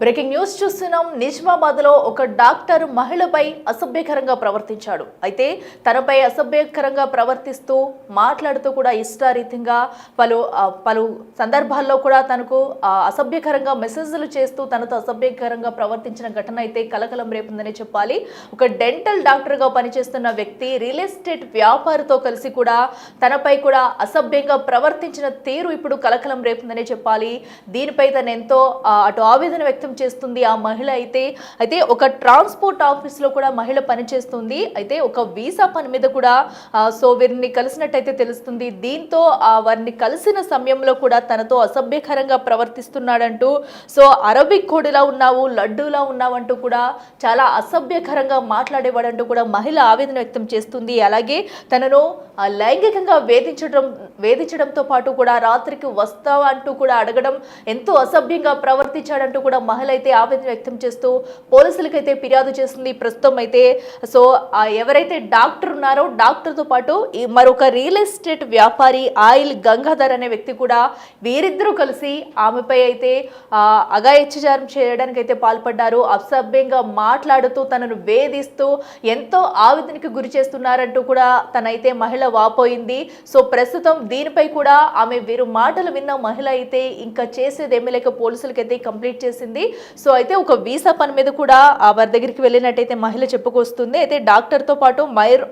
Breaking news చూస్తున్నాం. నిజామాబాద్ లో ఒక డాక్టర్ మహిళపై అసభ్యకరంగా ప్రవర్తించాడు. అయితే తనపై అసభ్యకరంగా ప్రవర్తిస్తూ మాట్లాడుతూ కూడా ఇష్టారీతంగా పలు సందర్భాల్లో కూడా తనకు అసభ్యకరంగా మెసేజ్లు చేస్తూ తనతో అసభ్యకరంగా ప్రవర్తించిన ఘటన అయితే కలకలం రేపుందని చెప్పాలి. ఒక డెంటల్ డాక్టర్ గా పనిచేస్తున్న వ్యక్తి రియల్ ఎస్టేట్ వ్యాపారితో కలిసి కూడా తనపై కూడా అసభ్యంగా ప్రవర్తించిన తీరు ఇప్పుడు కలకలం రేపుందని చెప్పాలి. దీనిపై తను ఎంతో అటు ఆవేదన వ్యక్తం చేస్తుంది ఆ మహిళ. అయితే ఒక ట్రాన్స్పోర్ట్ ఆఫీస్ లో కూడా మహిళ పనిచేస్తుంది. అయితే ఒక వీసా పని మీద కూడా సో వీరిని కలిసినట్టయితే తెలుస్తుంది. దీంతో వారిని కలిసిన సమయంలో కూడా తనతో అసభ్యకరంగా ప్రవర్తిస్తున్నాడంటూ, సో అరబిక్ కోడిలా ఉన్నావు, లడ్డూలా ఉన్నావు అంటూ కూడా చాలా అసభ్యకరంగా మాట్లాడేవాడంటూ కూడా మహిళ ఆవేదన వ్యక్తం చేస్తుంది. అలాగే తనను లైంగికంగా వేధించడంతో పాటు కూడా రాత్రికి వస్తావా అంటూ కూడా అడగడం, ఎంతో అసభ్యంగా ప్రవర్తించాడంటూ కూడా మహిళ అయితే ఆవేదన వ్యక్తం చేస్తూ పోలీసులకైతే ఫిర్యాదు చేస్తుంది. ప్రస్తుతం అయితే సో ఎవరైతే డాక్టర్ ఉన్నారో డాక్టర్తో పాటు మరొక రియల్ ఎస్టేట్ వ్యాపారి ఆయిల్ గంగాధర్ అనే వ్యక్తి కూడా వీరిద్దరూ కలిసి ఆమెపై అయితే అఘాయిత్యాచారం చేయడానికి అయితే పాల్పడ్డారు. అసభ్యంగా మాట్లాడుతూ తనను వేధిస్తూ ఎంతో ఆవేదనకు గురి చేస్తున్నారంటూ కూడా తనైతే మహిళ వాపోయింది. సో ప్రస్తుతం దీనిపై కూడా వీరు మాటలు విన్న మహిళ అయితే ఇంకా చేసేదేమీ లేక పోలీసులకైతే కంప్లీట్ చేసింది. సో అయితే ఒక వీసా పని మీద కూడా వారి దగ్గరికి వెళ్ళినట్టయితే మహిళ చెప్పుకొస్తుంది. అయితే డాక్టర్తో పాటు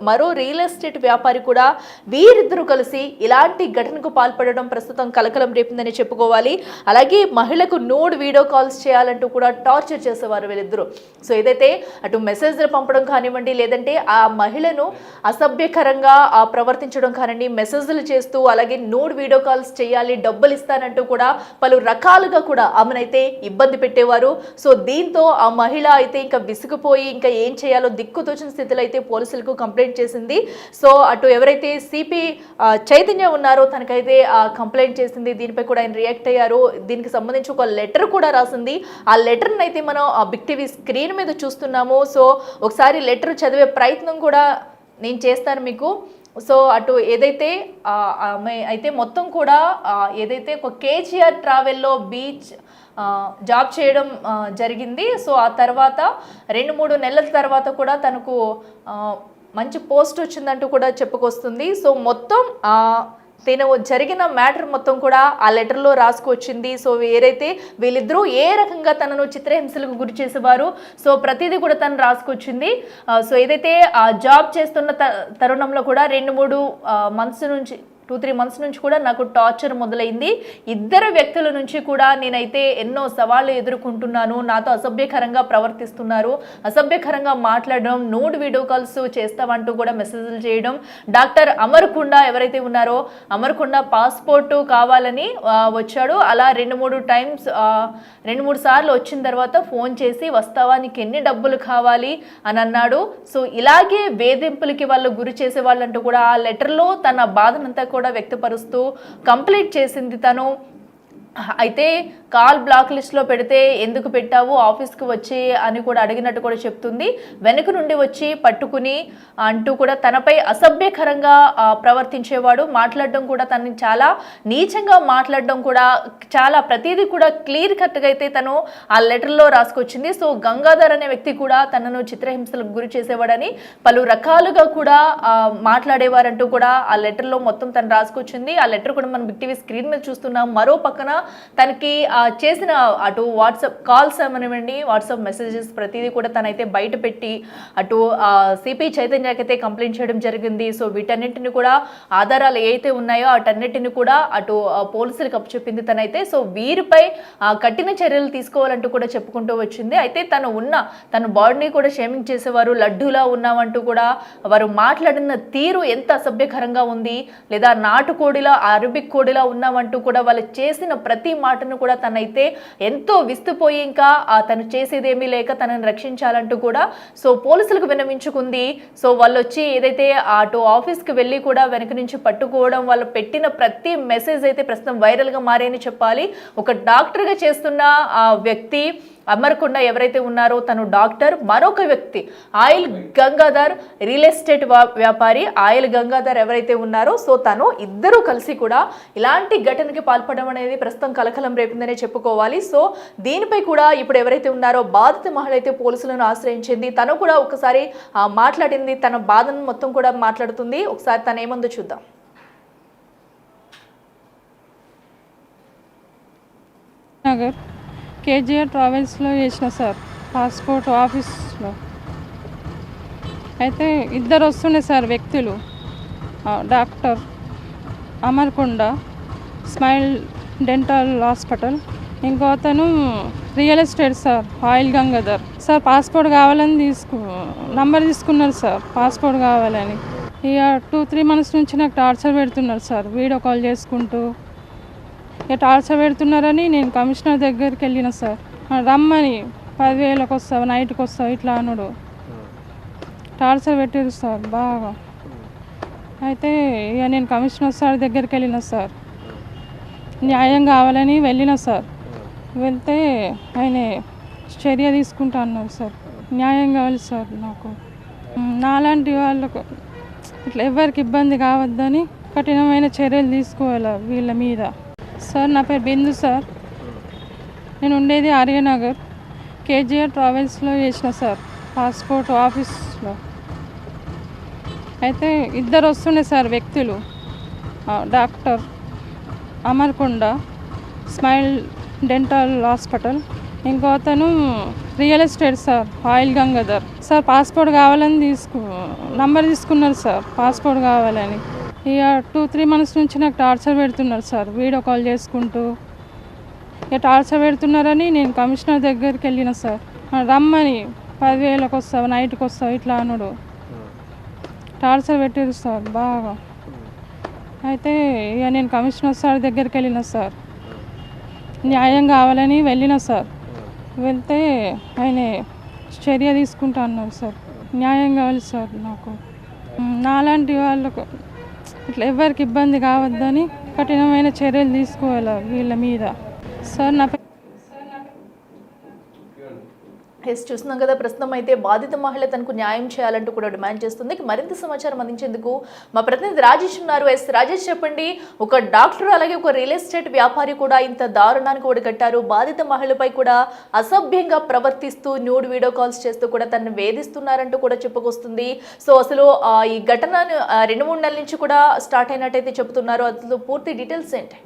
మరో రియల్ ఎస్టేట్ వ్యాపారి కూడా వీరిద్దరూ కలిసి ఇలాంటి ఘటనకు పాల్పడడం ప్రస్తుతం కలకలం రేపిందని చెప్పుకోవాలి. అలాగే మహిళకు నూడ్ వీడియో కాల్స్ చేయాలంటూ కూడా టార్చర్ చేసేవారు వీళ్ళిద్దరూ. సో ఏదైతే అటు మెసేజ్లు పంపడం కానివ్వండి, లేదంటే ఆ మహిళను అసభ్యకరంగా ప్రవర్తించడం కానివ్వండి, మెసేజ్లు చేస్తూ అలాగే నూడ్ వీడియో కాల్స్ చేయాలి, డబ్బులు ఇస్తానంటూ కూడా పలు రకాలుగా కూడా ఆమెనైతే ఇబ్బంది పెట్టేవారు. సో దీంతో ఆ మహిళ అయితే ఇంకా విసిగిపోయి ఇంకా ఏం చేయాలో దిక్కుతోచిన స్థితిలో అయితే పోలీసులకు కంప్లైంట్ చేసింది. సో అటు ఎవరైతే సిపి చైతన్య ఉన్నారో తనకైతే కంప్లైంట్ చేసింది. దీనిపై కూడా ఆయన రియాక్ట్ అయ్యారు. దీనికి సంబంధించి ఒక లెటర్ కూడా రాసింది. ఆ లెటర్ని అయితే మనం బిగ్ టీవీ స్క్రీన్ మీద చూస్తున్నాము. సో ఒకసారి లెటర్ చదివే ప్రయత్నం కూడా నేను చేస్తాను మీకు. సో అటు ఏదైతే ఆమె అయితే మొత్తం కూడా ఏదైతే ఒక కేజీఆర్ ట్రావెల్లో బీచ్ జాబ్ చేయడం జరిగింది. సో ఆ తర్వాత 2-3 నెలల తర్వాత కూడా తనకు మంచి పోస్ట్ వచ్చిందంటూ కూడా చెప్పుకొస్తుంది. సో మొత్తం తను జరిగిన మ్యాటర్ మొత్తం కూడా ఆ లెటర్లో రాసుకొచ్చింది. సో ఏదైతే వీళ్ళిద్దరూ ఏ రకంగా తనను చిత్రహింసలకు గురి చేసేవారు, సో ప్రతిదీ కూడా తను రాసుకొచ్చింది. సో ఏదైతే ఆ జాబ్ చేస్తున్న తరుణంలో కూడా 2-3 మంత్స్ నుంచి 2-3 మంత్స్ నుంచి కూడా నాకు టార్చర్ మొదలైంది. ఇద్దరు వ్యక్తుల నుంచి కూడా నేనైతే ఎన్నో సవాళ్ళు ఎదుర్కొంటున్నాను. నాతో అసభ్యకరంగా ప్రవర్తిస్తున్నారు, అసభ్యకరంగా మాట్లాడడం, నూడ్ వీడియో కాల్స్ చేస్తామంటూ కూడా మెసేజ్లు చేయడం. డాక్టర్ అమర్కొండ ఎవరైతే ఉన్నారో అమర్కొండ పాస్పోర్టు కావాలని వచ్చాడు. అలా 2-3 సార్లు వచ్చిన తర్వాత ఫోన్ చేసి వస్తావా, నీకు ఎన్ని డబ్బులు కావాలి అని అన్నాడు. సో ఇలాగే వేధింపులకి వాళ్ళు గురి చేసే వాళ్ళంటూ కూడా ఆ లెటర్లో తన బాధనంతా కూడా వ్యక్తపరుస్తూ కంప్లీట్ చేసింది తను. అయితే కాల్ బ్లాక్ లిస్ట్లో పెడితే ఎందుకు పెట్టావు, ఆఫీస్కి వచ్చి అని కూడా అడిగినట్టు కూడా చెప్తుంది. వెనుక నుండి వచ్చి పట్టుకుని అంటూ కూడా తనపై అసభ్యకరంగా ప్రవర్తించేవాడు. మాట్లాడడం కూడా తనని చాలా నీచంగా మాట్లాడడం కూడా చాలా ప్రతిదీ కూడా క్లియర్ కట్గా అయితే తను ఆ లెటర్లో రాసుకొచ్చింది. సో గంగాధర్ అనే వ్యక్తి కూడా తనను చిత్రహింసలకు గురి చేసేవాడని పలు రకాలుగా కూడా మాట్లాడేవారంటూ కూడా ఆ లెటర్లో మొత్తం తను రాసుకొచ్చింది. ఆ లెటర్ కూడా మనం బిగ్ టీవీ స్క్రీన్ మీద చూస్తున్నాం. మరో పక్కన తనకి చేసిన అటు వాట్సాప్ కాల్స్ ఏమనివ్వండి, వాట్సాప్ మెసేజెస్ ప్రతిదీ కూడా తనైతే బయట పెట్టి అటు సిపి చైతన్యకైతే కంప్లైంట్ చేయడం జరిగింది. సో వీటన్నింటిని కూడా ఆధారాలు ఏవైతే ఉన్నాయో వాటన్నిటిని కూడా అటు పోలీసులకు అప్పచెప్పింది తనైతే. సో వీరిపై కఠిన చర్యలు తీసుకోవాలంటూ కూడా చెప్పుకుంటూ వచ్చింది. అయితే తన బాడీని కూడా షేమింగ్ చేసేవారు, లడ్డూలా ఉన్నామంటూ కూడా వారు మాట్లాడిన తీరు ఎంత అసభ్యకరంగా ఉంది, లేదా నాటుకోడిలా అరబిక్ కోడిలా ఉన్నామంటూ కూడా వాళ్ళు చేసిన ప్రతి మాటను కూడా తనైతే ఎంతో విస్తుపోయి ఇంకా తను చేసేదేమీ లేక తనని రక్షించాలంటూ కూడా సో పోలీసులకు విన్నవించుకుంది. సో వాళ్ళు వచ్చి ఏదైతే అటు ఆఫీస్కి వెళ్ళి కూడా వెనక నుంచి పట్టుకోవడం, వాళ్ళు పెట్టిన ప్రతి మెసేజ్ అయితే ప్రస్తుతం వైరల్గా మారేని చెప్పాలి. ఒక డాక్టర్గా చేస్తున్న వ్యక్తి అమర్కొండ ఎవరైతే ఉన్నారో తను డాక్టర్, మరొక వ్యక్తి ఆయిల్ గంగాధర్ రియల్ ఎస్టేట్ వ్యాపారి. ఆయిల్ గంగాధర్ ఎవరైతే ఉన్నారో సో తను ఇద్దరు కలిసి కూడా ఇలాంటి ఘటనకి పాల్పడడం అనేది ప్రస్తుతం కలకలం రేపిందనే చెప్పుకోవాలి. సో దీనిపై కూడా ఇప్పుడు ఎవరైతే ఉన్నారో బాధిత మహిళ అయితే పోలీసులను ఆశ్రయించింది. తను కూడా ఒకసారి మాట్లాడింది, తన బాధను మొత్తం కూడా మాట్లాడుతుంది. ఒకసారి తను ఏముందో చూద్దాం. నగర్ కేజీఆర్ ట్రావెల్స్లో చేసిన సార్, పాస్పోర్ట్ ఆఫీస్లో అయితే ఇద్దరు వస్తుండే సార్ వ్యక్తులు. డాక్టర్ అమర్కొండ స్మైల్ డెంటల్ హాస్పిటల్, ఇంకో అతను real estate sir oil Gangadhar. Sir passport కావాలని నంబర్ తీసుకున్నారు సార్, పాస్పోర్ట్ కావాలని. ఇక 2-3 months నుంచి నాకు టార్చర్ పెడుతున్నారు సార్, వీడియో కాల్ చేసుకుంటూ. ఇక టార్చర్ పెడుతున్నారని నేను కమిషనర్ దగ్గరికి వెళ్ళిన సార్. రమ్మని 10,000కి వస్తావు, నైట్కి వస్తావు ఇట్లా అనుడు టార్చర్ పెట్టారు సార్ బాగా. అయితే ఇక నేను కమిషనర్ సార్ దగ్గరికి వెళ్ళిన సార్, న్యాయం కావాలని వెళ్ళిన సార్. వెళ్తే ఆయన చర్య తీసుకుంటా అన్నారు సార్. న్యాయం కావాలి సార్ నాకు. నాలాంటి వాళ్ళకు ఇట్లా ఎవరికి ఇబ్బంది కావద్దని కఠినమైన చర్యలు తీసుకోవాలి వీళ్ళ మీద. సార్ నా పేరు బిందు సార్, నేను ఉండేది ఆర్యనగర్ కేజీఆర్ ట్రావెల్స్లో చేసిన సార్, పాస్పోర్ట్ ఆఫీస్లో. అయితే ఇద్దరు వస్తుండే సార్ వ్యక్తులు. డాక్టర్ అమర్కొండ స్మైల్ డెంటల్ హాస్పిటల్, ఇంకో అతను real estate sir oil Gangadhar. Sir passport కావాలని నంబర్ తీసుకున్నారు సార్, పాస్పోర్ట్ కావాలని. ఇక 2-3 months నుంచి నాకు టార్చర్ పెడుతున్నారు సార్, వీడియో కాల్ చేసుకుంటూ. ఇక టార్చర్ పెడుతున్నారని నేను కమిషనర్ దగ్గరికి వెళ్ళిన సార్. రమ్మని 10,000కి వస్తావు, నైట్కి వస్తావు ఇట్లా అనుడు టార్చర్ పెట్టారు సార్ బాగా. అయితే ఇక నేను కమిషనర్ సార్ దగ్గరికి వెళ్ళిన సార్, న్యాయం కావాలని వెళ్ళిన సార్. వెళ్తే ఆయన చర్య తీసుకుంటా అన్నారు సార్. న్యాయం కావాలి సార్ నాకు. నాలాంటి వాళ్ళకు ఇట్లా ఎవరికి ఇబ్బంది కావద్దని కఠినమైన చర్యలు తీసుకోవాలి వీళ్ళ మీద. సార్ నా చూస్తున్నాం కదా, ప్రస్తుతం అయితే బాధిత మహిళ తనకు న్యాయం చేయాలంటూ కూడా డిమాండ్ చేస్తుంది. మరింత సమాచారం అందించేందుకు మా ప్రతినిధి రాజేష్ ఉన్నారు. రాజేష్ చెప్పండి, ఒక డాక్టర్ అలాగే ఒక రియల్ ఎస్టేట్ వ్యాపారి కూడా ఇంత దారుణానికి ఒడిగట్టారు. బాధిత మహిళపై కూడా అసభ్యంగా ప్రవర్తిస్తూ న్యూడ్ వీడియో కాల్స్ చేస్తూ కూడా తనను వేధిస్తున్నారంటూ కూడా చెప్పుకొస్తుంది. సో అసలు ఈ ఘటన 2-3 నెలల నుంచి కూడా స్టార్ట్ అయినట్టయితే చెబుతున్నారు. అసలు పూర్తి డీటెయిల్స్ ఏంటి?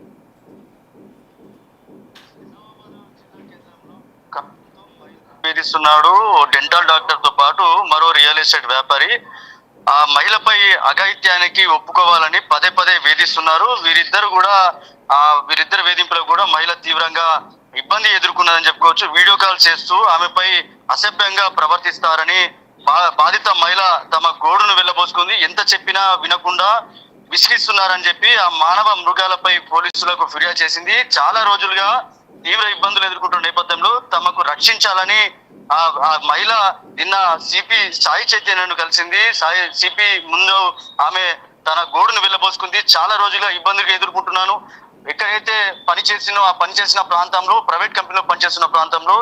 వేధిస్తున్నాడు డెంటల్ డాక్టర్ తో పాటు మరో రియల్ ఎస్టేట్ వ్యాపారి. ఆ మహిళపై అఘాయిత్యానికి ఒప్పుకోవాలని పదే వేధిస్తున్నారు. వీరిద్దరు వేధింపులకు కూడా మహిళ తీవ్రంగా ఇబ్బంది ఎదుర్కొన్నదని చెప్పుకోవచ్చు. వీడియో కాల్ చేస్తూ ఆమెపై అసభ్యంగా ప్రవర్తిస్తారని బాధిత మహిళ తమ గోడును వెళ్ళబోసుకుంది. ఎంత చెప్పినా వినకుండా విసిగిస్తున్నారని చెప్పి ఆ మానవ మృగాలపై పోలీసులకు ఫిర్యాదు చేసింది. చాలా రోజులుగా తీవ్ర ఇబ్బందులు ఎదుర్కొంటున్న నేపథ్యంలో తమకు రక్షించాలని ఆ మహిళ నిన్న సిపి సాయి చైతన్యను కలిసింది. సిపి ముందు ఆమె తన గోడును వెళ్ళబోసుకుంది. చాలా రోజులుగా ఇబ్బందులు ఎదుర్కొంటున్నాను. ఎక్కడైతే పనిచేసిన ప్రాంతంలో, ప్రైవేట్ కంపెనీలో పనిచేస్తున్న ప్రాంతంలో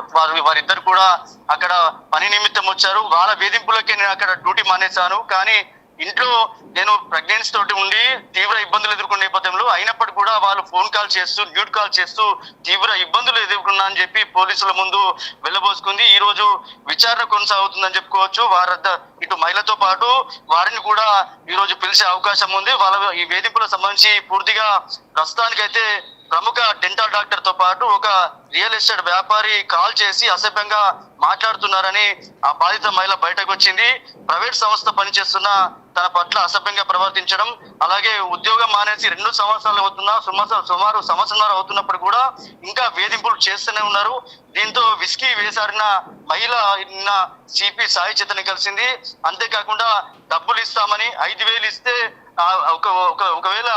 వారిద్దరు కూడా అక్కడ పని నిమిత్తం వచ్చారు. వాళ్ళ వేధింపులకే నేను అక్కడ డ్యూటీ మానేశాను. కానీ ఇంట్లో నేను ప్రెగ్నెన్సీ తోటి ఉండి తీవ్ర ఇబ్బందులు ఎదుర్కొన్న నేపథ్యంలో అయినప్పటికీ కూడా వాళ్ళు ఫోన్ కాల్ చేస్తూ న్యూడ్ కాల్ చేస్తూ తీవ్ర ఇబ్బందులు ఎదుర్కొన్నా అని చెప్పి పోలీసుల ముందు వెళ్ళబోసుకుంది. ఈ రోజు విచారణ కొనసాగుతుందని చెప్పుకోవచ్చు. ఇటు మహిళతో పాటు వారిని కూడా ఈ రోజు పిలిచే అవకాశం ఉంది. వాళ్ళ ఈ వేధింపులకు సంబంధించి పూర్తిగా ప్రస్తుతానికైతే ప్రముఖ డెంటల్ డాక్టర్ తో పాటు ఒక రియల్ ఎస్టేట్ వ్యాపారి కాల్ చేసి అసభ్యంగా మాట్లాడుతున్నారని ఆ బాధిత మహిళ బయటకు వచ్చింది. ప్రైవేట్ సంస్థ పనిచేస్తున్న తన పట్ల అసభ్యంగా ప్రవర్తించడం, అలాగే ఉద్యోగం మానేసి 2 సంవత్సరాలు అవుతున్నా, సుమారు సంవత్సరాలు అవుతున్నప్పుడు కూడా ఇంకా వేధింపులు చేస్తూనే ఉన్నారు. దీంతో విసిగి వేసారిన మహిళ నిన్న సిపి సాయి చైతన్య కలిసింది. అంతేకాకుండా డబ్బులు ఇస్తామని 5,000 ఇస్తే ఒకవేళ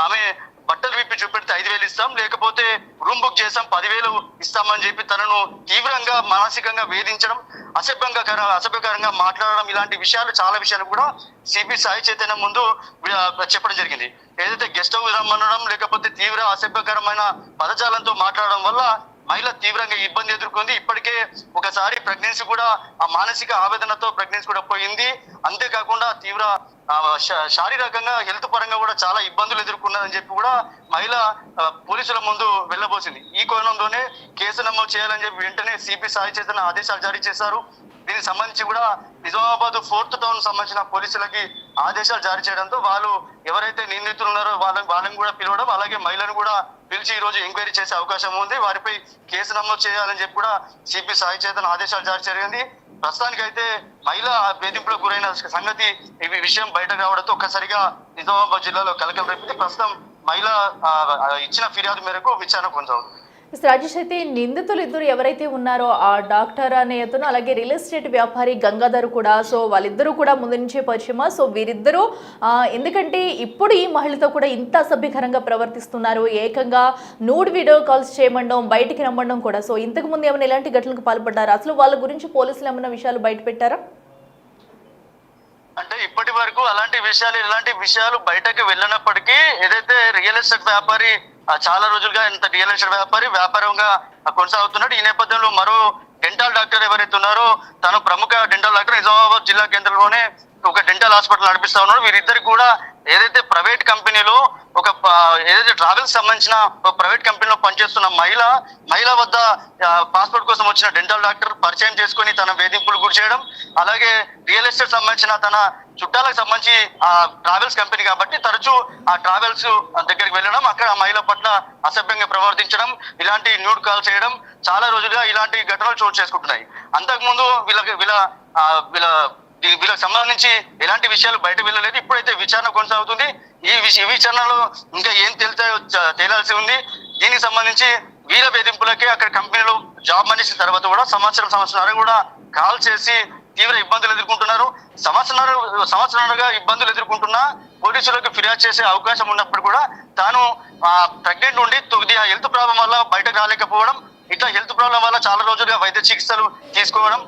ఆమె బట్టలు విప్పి చూపెడితే 5,000 ఇస్తాం, లేకపోతే రూమ్ బుక్ చేస్తాం 10,000 ఇస్తామని చెప్పి తనను తీవ్రంగా మానసికంగా వేధించడం, అసభ్యకరంగా మాట్లాడడం, ఇలాంటి చాలా విషయాలు కూడా సిపి సాయి చైతన్య ముందు చెప్పడం జరిగింది. ఏదైతే గెస్ట్ హౌస్ రమ్మనడం, లేకపోతే తీవ్ర అసభ్యకరమైన పదజాలంతో మాట్లాడడం వల్ల మహిళ తీవ్రంగా ఇబ్బంది ఎదుర్కొంది. ఇప్పటికే ఒకసారి ప్రెగ్నెన్సీ కూడా ఆ మానసిక ఆవేదనతో ప్రెగ్నెన్సీ కూడా పోయింది. అంతేకాకుండా తీవ్ర శారీరకంగా హెల్త్ పరంగా కూడా చాలా ఇబ్బందులు ఎదుర్కొన్నదని చెప్పి కూడా మహిళ పోలీసుల ముందు వెళ్ళబోసింది. ఈ కోణంలోనే కేసు నమోదు చేయాలని చెప్పి వెంటనే సిపి సాయి చైతన్య ఆదేశాలు జారీ చేశారు. దీనికి సంబంధించి కూడా నిజామాబాద్ 4th టౌన్ సంబంధించిన పోలీసులకి ఆదేశాలు జారీ చేయడంతో వాళ్ళు ఎవరైతే నిందితులు ఉన్నారో వాళ్ళని కూడా పిలవడం, అలాగే మహిళను కూడా పిలిచి ఈ రోజు ఎంక్వైరీ చేసే అవకాశం ఉంది. వారిపై కేసు నమోదు చేయాలని చెప్పి కూడా సిపి సాయి చైతన్య ఆదేశాలు జారీ జరిగింది. ప్రస్తుతానికి అయితే మహిళ వేధింపులకు గురైన సంగతి ఈ విషయం బయటకు రావడంతో ఒక్కసారిగా నిజామాబాద్ జిల్లాలో కలకలం రేపింది. ప్రస్తుతం మహిళ ఇచ్చిన ఫిర్యాదు మేరకు విచారణ కొనసాగుతుంది. రాజేష్, అయితే నిందితులు ఇద్దరు ఎవరైతే ఉన్నారో ఆ డాక్టర్ అనే అతను, అలాగే రియల్ ఎస్టేట్ వ్యాపారి గంగాధర్ కూడా, సో వాళ్ళిద్దరూ కూడా ముందు నుంచే పరిచయమా? సో వీరిద్దరూ ఎందుకంటే ఇప్పుడు ఈ మహిళతో కూడా ఇంత అసభ్యకరంగా ప్రవర్తిస్తున్నారు, ఏకంగా నూడ్ వీడియో కాల్స్ చేయమండం, బయటికి రమ్మడం కూడా. సో ఇంతకు ముందు ఏమైనా ఇలాంటి ఘటనలకు పాల్పడ్డారు? అసలు వాళ్ళ గురించి పోలీసులు ఏమైనా విషయాలు బయట పెట్టారా? అంటే ఇప్పటి వరకు ఇలాంటి విషయాలు బయటకు వెళ్ళినప్పటికీ ఏదైతే రియల్ ఎస్టేట్ వ్యాపారి చాలా రోజులుగా ఇంత రియల్ ఎస్టేట్ వ్యాపారంగా కొనసాగుతున్నాడు. ఈ నేపథ్యంలో మరో డెంటల్ డాక్టర్ ఎవరైతే ఉన్నారో తను ప్రముఖ డెంటల్ డాక్టర్ నిజామాబాద్ జిల్లా కేంద్రంలోనే ఒక డెంటల్ హాస్పిటల్ నడిపిస్తా ఉన్నారు. వీరిద్దరికి కూడా ఏదైతే ప్రైవేట్ కంపెనీలో ఏదైతే ట్రావెల్స్ సంబంధించిన ఒక ప్రైవేట్ కంపెనీలో పనిచేస్తున్న మహిళ వద్ద పాస్పోర్ట్ కోసం వచ్చిన డెంటల్ డాక్టర్ పరిచయం చేసుకుని తన వేధింపులు గురి చేయడం, అలాగే రియల్ ఎస్టేట్ సంబంధించిన తన చుట్టాలకు సంబంధించి ఆ ట్రావెల్స్ కంపెనీ కాబట్టి తరచూ ఆ ట్రావెల్స్ దగ్గరికి వెళ్ళడం, అక్కడ ఆ మహిళ పట్ల అసభ్యంగా ప్రవర్తించడం, ఇలాంటి న్యూడ్ కాల్ చేయడం చాలా రోజులుగా ఇలాంటి ఘటనలు చోటు చేసుకుంటున్నాయి. అంతకుముందు వీళ్ళకి సంబంధించి ఎలాంటి విషయాలు బయట వెళ్ళలేదు. ఇప్పుడైతే విచారణ కొనసాగుతుంది. ఈ విచారణలో ఇంకా ఏం తేలాల్సి ఉంది. దీనికి సంబంధించి వీళ్ళ వేధింపులకే అక్కడ కంపెనీలో జాబ్ మనిషి తర్వాత కూడా సంవత్సరం కూడా కాల్ చేసి తీవ్ర ఇబ్బందులు ఎదుర్కొంటున్నారు. సంవత్సరాలుగా ఇబ్బందులు ఎదుర్కొంటున్నా పోలీసులకు ఫిర్యాదు చేసే అవకాశం ఉన్నప్పుడు కూడా తాను ప్రెగ్నెంట్ ఉండి కొద్దిగా హెల్త్ ప్రాబ్లం వల్ల బయటకు రాలేకపోవడం, ఇట్లా హెల్త్ ప్రాబ్లం వల్ల చాలా రోజులుగా వైద్య చికిత్సలు తీసుకోవడం,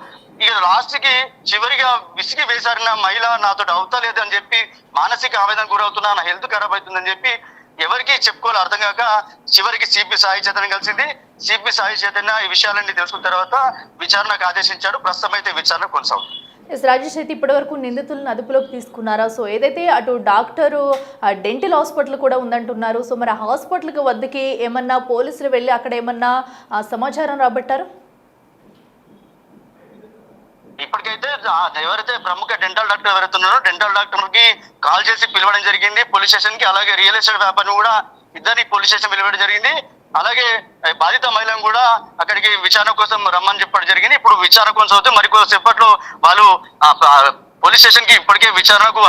ఇక లాస్ట్ కి చివరిగా విసిగి వేసారిన మహిళ నాతో అవుతలేదు అని చెప్పి మానసిక ఆవేదన గురవుతున్నా, నా హెల్త్ ఖరాబ్ అవుతుందని చెప్పి ఎవరికి చెప్పుకోవాలి అర్థం కాక చివరికి సిపి సాయి చైతన్య కలిసింది. సిపి సాయి చైతన్య ఈ విషయాలన్నీ తెలుసుకున్న తర్వాత విచారణకు ఆదేశించాడు. ప్రస్తుతం అయితే విచారణ కొనసాగుతుంది. రాజేష్, అయితే ఇప్పటి వరకు నిందితులను అదుపులోకి తీసుకున్నారా? సో ఏదైతే అటు డాక్టరు డెంటల్ హాస్పిటల్ కూడా ఉందంటున్నారు, సో మరి హాస్పిటల్కి వద్దకి ఏమన్నా పోలీసులు వెళ్ళి అక్కడ ఏమన్నా సమాచారం రాబట్టారు? ఇప్పటికైతే ఎవరైతే ప్రముఖ డెంటల్ డాక్టర్ ఎవరైతే ఉన్నారో డెంటల్ డాక్టర్ కి కాల్ చేసి పిలవడం జరిగింది పోలీస్ స్టేషన్ కి. అలాగే రియల్ ఎస్టేట్ వ్యాపారిని కూడా ఇద్దరిని పోలీస్ స్టేషన్ పిలవడం జరిగింది. అలాగే బాధిత మహిళను కూడా అక్కడికి విచారణ కోసం రమ్మని చెప్పడం జరిగింది. ఇప్పుడు విచారణ కొనసాగుతూ మరికొద్దిసేపట్లో వాళ్ళు పోలీస్ స్టేషన్ కి ఇప్పటికే విచారణకు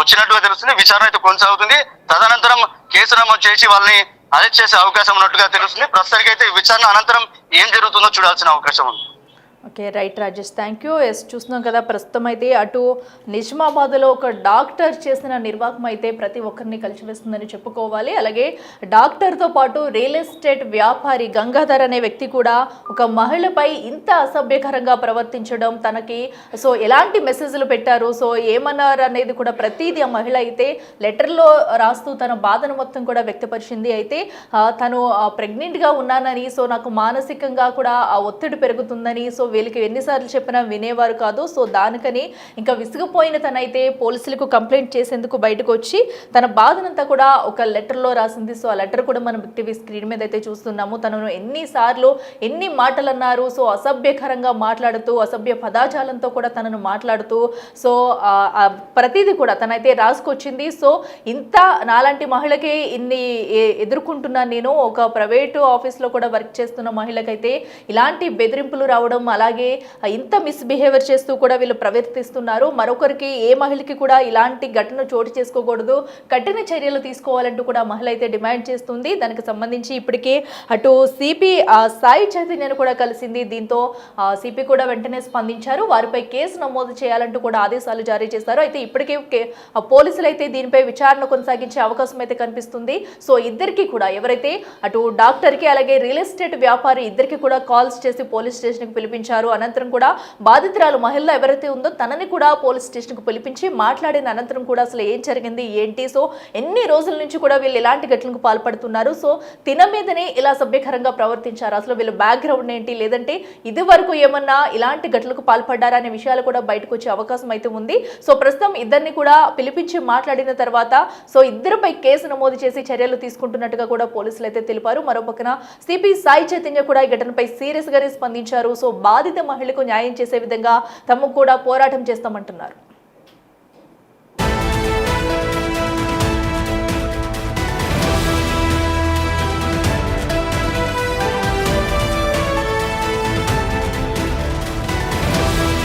వచ్చినట్టుగా తెలుస్తుంది. విచారణ అయితే కొనసాగుతుంది. తదనంతరం కేసు నమోదు చేసి వాళ్ళని అరెస్ట్ చేసే అవకాశం ఉన్నట్టుగా తెలుస్తుంది. ప్రస్తుతానికి అయితే విచారణ అనంతరం ఏం జరుగుతుందో చూడాల్సిన అవకాశం ఉంది. Okay, right Rajesh, thank you. చూస్తున్నాం కదా, ప్రస్తుతం అయితే అటు నిజామాబాద్లో ఒక డాక్టర్ చేసిన నిర్వాహకం అయితే ప్రతి ఒక్కరిని కలిసివేస్తుందని చెప్పుకోవాలి. అలాగే డాక్టర్తో పాటు రియల్ ఎస్టేట్ వ్యాపారి గంగాధర్ అనే వ్యక్తి కూడా ఒక మహిళపై ఇంత అసభ్యకరంగా ప్రవర్తించడం, తనకి సో ఎలాంటి మెసేజ్లు పెట్టారు, సో ఏమన్నారు అనేది కూడా ప్రతిదీ ఆ మహిళ అయితే లెటర్లో రాస్తూ తన బాధను మొత్తం కూడా వ్యక్తపరిచింది. అయితే తను ప్రెగ్నెంట్గా ఉన్నానని, సో నాకు మానసికంగా కూడా ఆ ఒత్తిడి పెరుగుతుందని, సో వీళ్ళకి ఎన్నిసార్లు చెప్పినా వినేవారు కాదు. సో దానికని ఇంకా విసిగిపోయిన తనైతే పోలీసులకు కంప్లైంట్ చేసేందుకు బయటకు వచ్చి తన బాధనంతా కూడా ఒక లెటర్లో రాసింది. సో ఆ లెటర్ కూడా మనం టీవీ స్క్రీన్ మీద అయితే చూస్తున్నాము. తనను ఎన్నిసార్లు ఎన్ని మాటలు అన్నారు, సో అసభ్యకరంగా మాట్లాడుతూ అసభ్య పదాజాలంతో కూడా తనను మాట్లాడుతూ సో ప్రతిదీ కూడా తనైతే రాసుకొచ్చింది. సో ఇంత నాలాంటి మహిళకి ఇన్ని ఎదుర్కొంటున్నాను నేను, ఒక ప్రైవేటు ఆఫీస్లో కూడా వర్క్ చేస్తున్న మహిళకైతే ఇలాంటి బెదిరింపులు రావడం, అలాగే ఇంత మిస్బిహేవియర్ చేస్తూ కూడా వీళ్ళు ప్రవర్తిస్తున్నారు. మరొకరికి ఏ మహిళకి కూడా ఇలాంటి ఘటన చోటు చేసుకోకూడదు, కఠిన చర్యలు తీసుకోవాలంటూ కూడా మహిళ అయితే డిమాండ్ చేస్తుంది. దానికి సంబంధించి ఇప్పటికే అటు సిపి సాయి చైతన్యను కూడా కలిసింది. దీంతో సిపి కూడా వెంటనే స్పందించారు. వారిపై కేసు నమోదు చేయాలంటూ కూడా ఆదేశాలు జారీ చేశారు. అయితే ఇప్పటికే పోలీసులు అయితే దీనిపై విచారణ కొనసాగించే అవకాశం అయితే కనిపిస్తుంది. సో ఇద్దరికి కూడా ఎవరైతే అటు డాక్టర్కి అలాగే రియల్ ఎస్టేట్ వ్యాపారి ఇద్దరికి కూడా కాల్స్ చేసి పోలీస్ స్టేషన్కి పిలిపించారు. ప్రవర్తించారు. అనంతరం కూడా బాధితురాలు మహిళ ఎవరైతే ఉందో తనని కూడా పోలీస్ స్టేషన్ కు పిలిపించి మాట్లాడిన అనంతరం కూడా అసలు ఏం జరిగింది ఏంటి, సో ఎన్ని రోజుల నుంచి కూడా వీళ్ళు ఇలాంటి ఘటనలకు పాల్పడుతున్నారు, సో తిన మీదనే ఇలా సభ్యకరంగా ప్రవర్తించారు, అసలు వీళ్ళ బ్యాక్గ్రౌండ్ ఏంటి, లేదంటే ఇది వరకు ఏమన్నా ఇలాంటి ఘటనలకు పాల్పడ్డారా అనే విషయాలు కూడా బయటకు వచ్చే అవకాశం అయితే ఉంది. సో ప్రస్తుతం ఇద్దరిని కూడా పిలిపించి మాట్లాడిన తర్వాత సో ఇద్దరిపై కేసు నమోదు చేసి చర్యలు తీసుకుంటున్నట్టుగా కూడా పోలీసులు అయితే తెలిపారు. మరోపక్కన సిపి సాయి చైతన్య కూడా ఈ ఘటనపై సీరియస్ గానే స్పందించారు. సో బాధిత మహిళకు న్యాయం చేసే విధంగా తాము కూడా పోరాటం చేస్తామంటున్నారు.